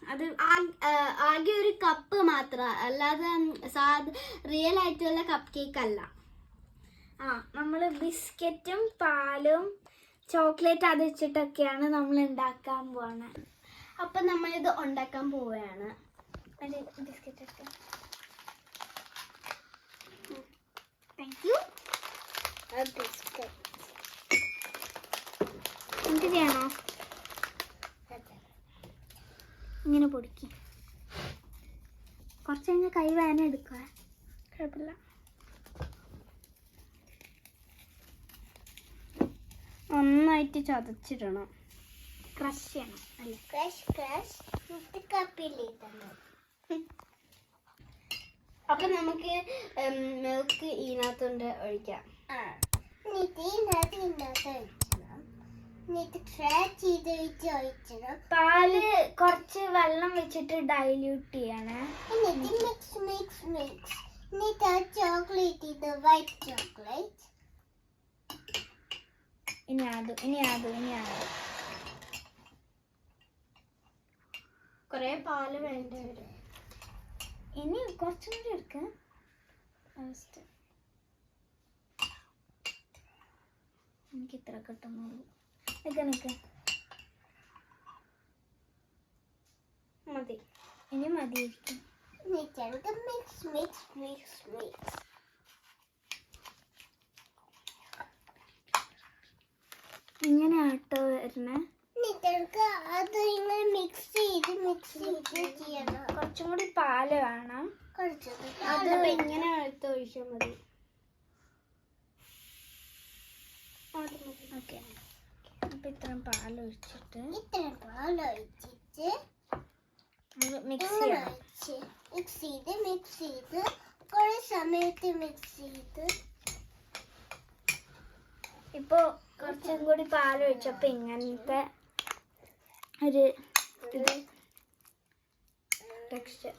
അത് ആകെ ഒരു കപ്പ് മാത്രം, അല്ലാതെ റിയൽ ആയിട്ടുള്ള കപ്പ് കേക്ക് അല്ല. നമ്മൾ ബിസ്ക്കറ്റും പാലും ചോക്ലേറ്റ് അത് വെച്ചിട്ടൊക്കെയാണ് നമ്മൾ ഉണ്ടാക്കാൻ പോവാണ്. അപ്പം നമ്മളിത് ഉണ്ടാക്കാൻ പോവുകയാണ്. ബിസ്ക്കറ്റ് ഒക്കെ താങ്ക് യു. ബിസ്ക്കറ്റ് എന്ത് ചെയ്യണോ? ഇങ്ങനെ പൊടിക്കും. കുറച്ച് കഴിഞ്ഞാൽ കൈ വേന എടുക്കുക, കുഴപ്പമില്ല. നന്നായിട്ട് ചതച്ചിടണം, ക്രഷ് ചെയ്യണം അല്ലേ? അപ്പം നമുക്ക് മിൽക്ക് ഇതിനകത്തുണ്ട് ഒഴിക്കാം. പാല് കുറച്ച് വെള്ളം വെച്ചിട്ട് ഡൈല്യൂട്ട് ചെയ്യണേ. ഇനി അത് കുറേ പാല് വേണ്ടി വരും. ഇനി കുറച്ചും കൂടി എടുക്കാം. എനിക്ക് ഇത്ര കിട്ടുന്നുള്ളൂ. നിക്ക് മതി, ഇനി മതിയായിരിക്കും. ഇങ്ങനെ ആട്ടോ വരണേ. കുറച്ചും കൂടി പാല് വേണം. അത് ഇങ്ങനെ എടുത്ത് ഒഴിച്ചാൽ മതി. ഓക്കെ, അപ്പൊ ഇത്രയും പാലൊഴിച്ചിട്ട് മിക്സ് ചെയ്ത് കുറെ സമയത്ത് മിക്സ് ചെയ്ത് ഇപ്പൊ കുറച്ചും കൂടി പാലൊഴിച്ചപ്പോ ഇങ്ങനത്തെ ഒരു ടെക്സ്ചർ.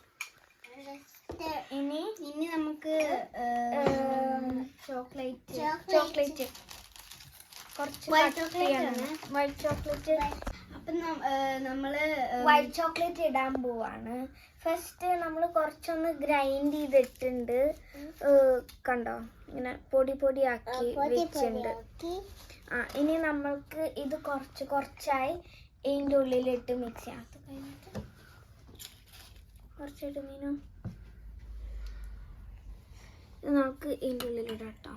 ഇനി നമുക്ക് ചോക്ലേറ്റ് കുറച്ച് വൈറ്റ് ചോക്ലേറ്റ്. അപ്പം നമ്മള് വൈറ്റ് ചോക്ലേറ്റ് ഇടാൻ പോവാണ്. ഫസ്റ്റ് നമ്മൾ കുറച്ചൊന്ന് ഗ്രൈൻഡ് ചെയ്തിട്ടുണ്ട്. കണ്ടോ, ഇങ്ങനെ പൊടി ആക്കി വെച്ചിട്ടുണ്ട്. ഇനി നമ്മൾക്ക് ഇത് കുറച്ചായി ഇതിൻ്റെ ഉള്ളിലിട്ട് മിക്സ് ചെയ്യാം. അത് കഴിഞ്ഞിട്ട് കുറച്ചിട്ട് മീനോ ഇത് നമുക്ക് ഇതിൻ്റെ ഉള്ളിലിടാം കേട്ടോ.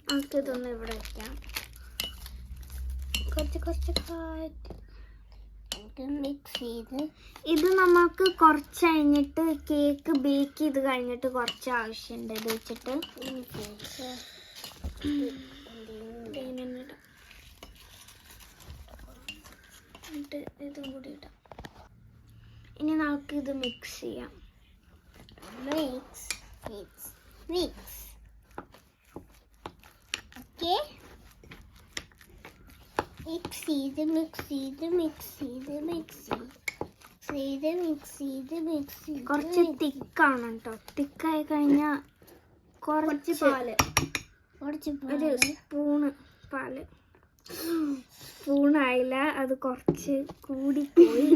നമുക്കിതൊന്ന് ഇവിടെ വയ്ക്കാം. കുറച്ച് മിക്സ് ചെയ്ത് ഇത് നമുക്ക് കുറച്ച് കഴിഞ്ഞിട്ട് കേക്ക് ബേക്ക് ചെയ്ത് കഴിഞ്ഞിട്ട് കുറച്ച് ആവശ്യമുണ്ട്. ഇത് വെച്ചിട്ട് ഇതും കൂടി ഇടാം. ഇനി നമുക്ക് ഇത് മിക്സ് ചെയ്യാം. കുറച്ച് തിക്കാണ് കേട്ടോ. തിക്കായി കഴിഞ്ഞാൽ കുറച്ച് പാല്, ഒരു പാല് സ്പൂണായില്ല, അത് കുറച്ച് കൂടിപ്പോയി.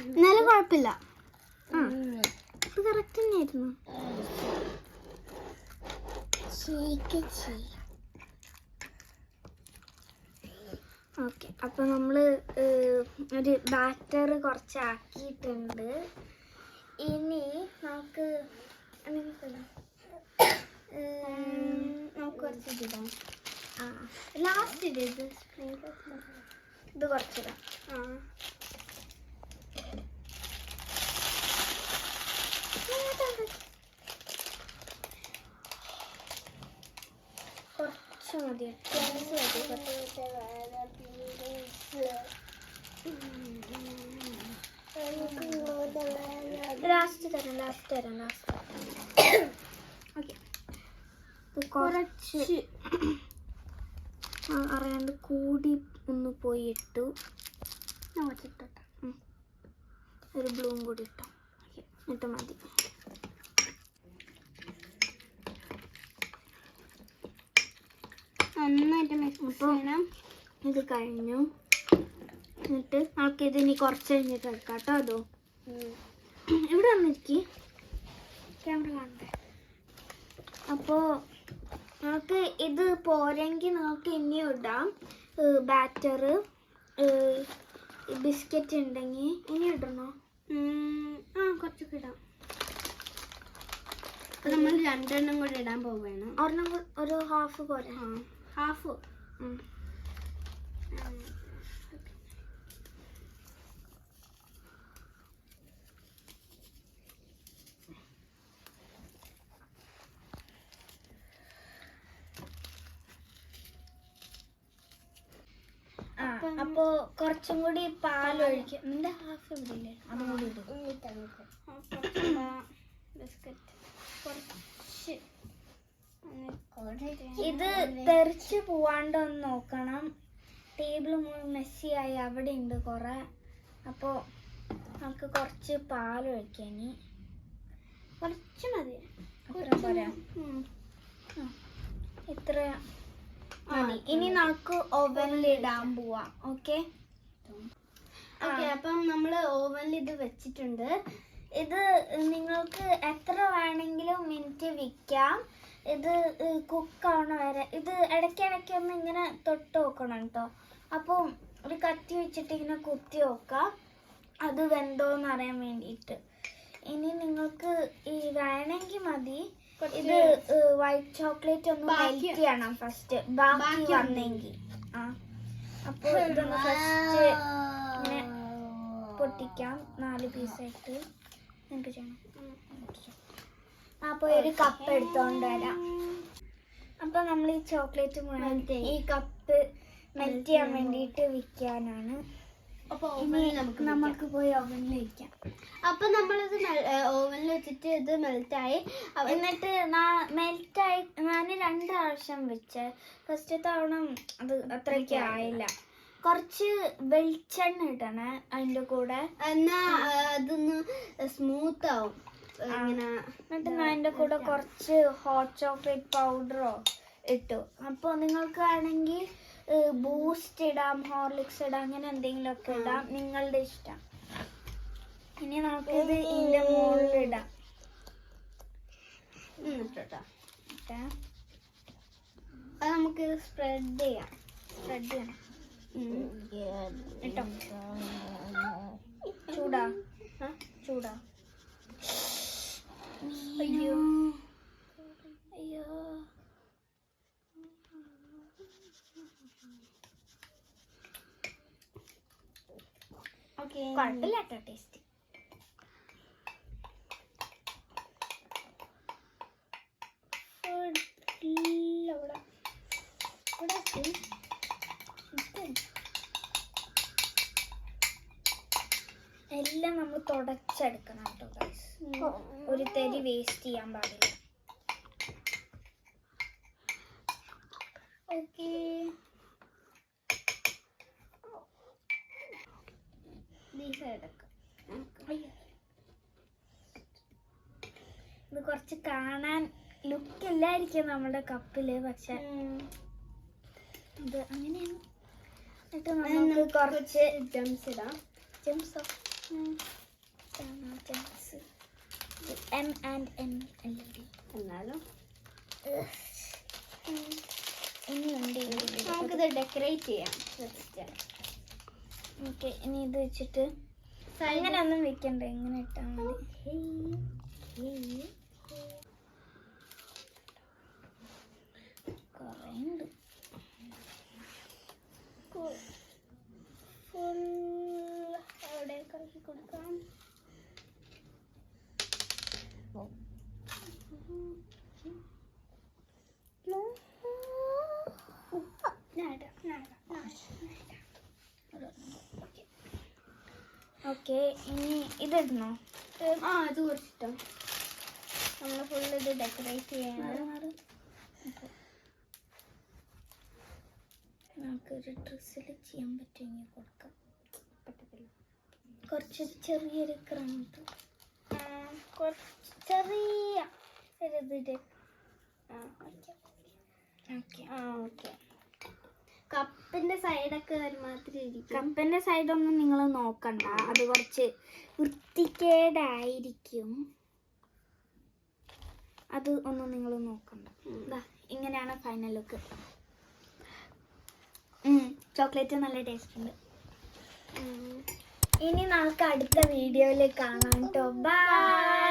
എന്നാലും കുഴപ്പമില്ല. ഇത് കറക്റ്റ് തന്നെയായിരുന്നു. ഓക്കെ, അപ്പോൾ നമ്മൾ ഒരു ബാറ്റർ കുറച്ചാക്കിയിട്ടുണ്ട്. ഇനി നമുക്ക് കുറച്ചിടാം. ലാസ്റ്റ് ഇത് കുറച്ചിടാം. കുറച്ച് മതി. ലാസ്റ്റ് തരാം. ഓക്കെ, കുറച്ച് അറിയാണ്ട് കൂടി ഒന്ന് പോയി ഇട്ടു. ഒരു ബ്ലൂം കൂടി ഇട്ടോ. എന്നിട്ട് മതി. നന്നായിട്ട് മിക്സ് ചെയ്യണം. ഇത് കഴിഞ്ഞു. എന്നിട്ട് നമുക്ക് ഇതിനി കുറച്ച് കഴിഞ്ഞിട്ട് എടുക്കാം കേട്ടോ. അതോ ഇവിടെ വന്നിരിക്കി ക്യാമറ കാണണ്ടേ. അപ്പോൾ നമുക്ക് ഇത് പോരെങ്കിൽ നമുക്ക് ഇനിയും ഇടാം. ബാറ്റർ ബിസ്ക്കറ്റ് ഉണ്ടെങ്കിൽ ഇനി ഇടണോ? കുറച്ചൊക്കെ ഇടാം. അപ്പം നമ്മൾ 2 എണ്ണം കൂടി ഇടാൻ പോവുകയാണ്. ഒരെണ്ണം ഒരു ഹാഫ് പോരെ? ഹാഫ്. അപ്പോ കുറച്ചും കൂടി പാലൊഴിക്കും. നിന്റെ ഹാഫ് ഇടില്ലേ? അതും കൂടി ഇടും. ബിസ്ക്കറ്റ് കുറച്ച്. ഇത് തെറിച്ച് പോവാണ്ടൊന്ന് നോക്കണം. ടേബിൾ മെസ്സിയായി അവിടെ ഉണ്ട് കുറെ. അപ്പോൾ നമുക്ക് കുറച്ച് പാലൊഴിക്കാം. ഇനി കുറച്ച് മതി. ഇത്ര മതി. ഇനി നമുക്ക് ഓവനിലിടാൻ പോവാം. ഓക്കെ. അപ്പം നമ്മൾ ഓവനിൽ ഇത് വെച്ചിട്ടുണ്ട്. ഇത് നിങ്ങൾക്ക് എത്ര വേണമെങ്കിലും മിനിറ്റ് വിൽക്കാം. ഇത് കുക്കാവണ വരെ ഇത് ഇടയ്ക്കിടയ്ക്ക് ഒന്ന് ഇങ്ങനെ തൊട്ട് നോക്കണം കേട്ടോ. അപ്പോൾ ഒരു കത്തി വെച്ചിട്ട് ഇങ്ങനെ കുത്തി നോക്കാം അത് വെന്തോന്ന് അറിയാൻ വേണ്ടിയിട്ട്. ഇനി നിങ്ങൾക്ക് ഈ വേണമെങ്കിൽ മതി. ഇത് വൈറ്റ് ചോക്ലേറ്റ് ഒന്ന് മെൽറ്റ് ചെയ്യണം ഫസ്റ്റ്, ബാക്കി വന്നെങ്കിൽ. അപ്പോൾ ഇതൊന്ന് ഫസ്റ്റ് ഇങ്ങനെ പൊട്ടിക്കാം 4 പീസായിട്ട്. നിങ്ങൾക്ക് ചെയ്യണം. അപ്പോൾ ഒരു കപ്പ് എടുത്തോണ്ട് വരാം. അപ്പോൾ നമ്മൾ ഈ ചോക്ലേറ്റ് മുഴുവൻ ഈ കപ്പ് മെൽറ്റ് ചെയ്യാൻ വേണ്ടിയിട്ട് വിൽക്കാനാണ്. നമുക്ക് പോയി ഓവനിൽ വയ്ക്കാം. അപ്പൊ നമ്മളിത് ഓവനിൽ വെച്ചിട്ട് ഇത് മെൽറ്റായി. എന്നിട്ട് മെൽറ്റായി ഞാൻ 2 പ്രാവശ്യം വെച്ച്. ഫസ്റ്റ് തവണ അത് അത്രയ്ക്ക് ആയില്ല. കുറച്ച് വെളിച്ചെണ്ണ ഇടണേ അതിൻ്റെ കൂടെ. എന്നാ അതൊന്ന് സ്മൂത്ത് ആവും. എന്നിട്ട് ഞാൻ അതിൻ്റെ കൂടെ കുറച്ച് ഹോട്ട് ചോക്ലേറ്റ് പൗഡറോ ഇട്ടു. അപ്പോൾ നിങ്ങൾക്ക് വേണമെങ്കിൽ ബൂസ്റ്റ് ഇടാം, ഹോർലിക്സ് ഇടാം, അങ്ങനെ എന്തെങ്കിലുമൊക്കെ ഇടാം, നിങ്ങളുടെ ഇഷ്ടം. ഇനി നമുക്കിത് ഇതിൻ്റെ മുകളിലിടാം. അത് നമുക്ക് സ്പ്രെഡ് ചെയ്യാം. കേട്ടോ. ചൂടാ ചൂടാ. അയ്യോ അയ്യോ. കുഴപ്പമില്ല കേട്ടോ ടേസ്റ്റ്. എല്ലാം നമ്മൾ തുടച്ചെടുക്കണം കേട്ടോ ഗൈസ്. ഒരു തരി വേസ്റ്റ് ചെയ്യാൻ പാടില്ല. ഓക്കെ. ഇത് കുറച്ച് കാണാൻ ലുക്ക് ഇല്ലായിരിക്കും നമ്മുടെ കപ്പില്, പക്ഷെ ഇത് അങ്ങനെയാണ്. എന്നിട്ട് നമുക്ക് കുറച്ച് ജംസ് ഇടാം. ജംസോ M&M എന്നാലും ഇനിയുണ്ട്. നമുക്കിത് ഡെക്കറേറ്റ് ചെയ്യാം. ഓക്കെ. ഇനി ഇത് വെച്ചിട്ട് അങ്ങനെ ഒന്നും വെക്കണ്ട, ഇങ്ങനെ ഇട്ടാൽ മതി. കുറേയുണ്ട്. ഫുൾ അവിടെ കറക്കി കൊടുക്കാം. ഓക്കെ. ഇനി ഇതിടണോ? അത് കുറച്ചിട്ടോ. നമ്മൾ ഫുൾ ഇത് ഡെക്കറേറ്റ് ചെയ്യണം. നമുക്കൊരു ഡ്രസ്സിൽ ചെയ്യാൻ പറ്റുമെങ്കിൽ കൊടുക്കാം. പറ്റത്തില്ല. കുറച്ച് ചെറിയൊരു ക്രൗണ്ട്, കുറച്ച് ചെറിയ ഒരു ഓക്കെ. കപ്പിന്റെ സൈഡൊക്കെ ഒരുമാതിരി ഇരിക്കും. കപ്പിന്റെ സൈഡൊന്നും നിങ്ങൾ നോക്കണ്ട, അത് കുറച്ച് വൃത്തികേടായിരിക്കും. അത് ഒന്നും നിങ്ങൾ നോക്കണ്ട. ഇങ്ങനെയാണ് ഫൈനൽ ലുക്ക്. ചോക്ലേറ്റ് നല്ല ടേസ്റ്റ് ഉണ്ട്. ഇനി നമുക്ക് അടുത്ത വീഡിയോയിൽ കാണാം കേട്ടോ. ബൈ.